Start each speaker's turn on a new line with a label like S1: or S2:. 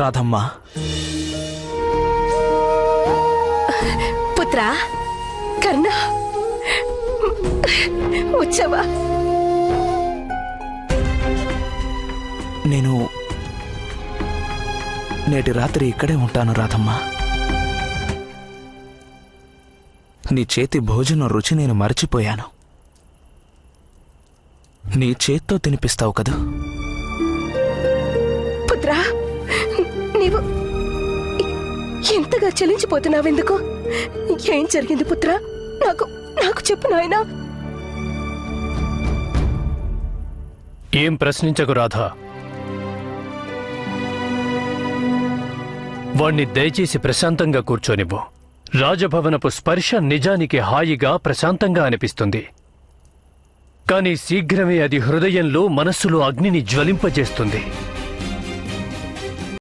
S1: రాధమ్మా.
S2: పుత్రా, కర్ణ, వచ్చావా?
S1: నేను నేటి రాత్రి ఇక్కడే ఉంటాను రాధమ్మా. నీ చేతి భోజనం రుచి నేను మరచిపోయాను. నీ చేత్తో తినిపిస్తావు కదూ?
S2: పుత్రా, నీవు ఎంతగా చలించిపోతున్నావెందుకు? ఏం జరిగింది పుత్రా? నాకు నాకు చెప్పు నాయనా.
S3: ఏం ప్రశ్నించకు రాధా. వాణ్ణి దయచేసి ప్రశాంతంగా కూర్చోనివ్వు. రాజభవనపు స్పర్శ నిజానికి హాయిగా ప్రశాంతంగా అనిపిస్తుంది. కాని శీఘ్రమే అది హృదయంలో మనస్సులో అగ్నిని జ్వలింపజేస్తుంది.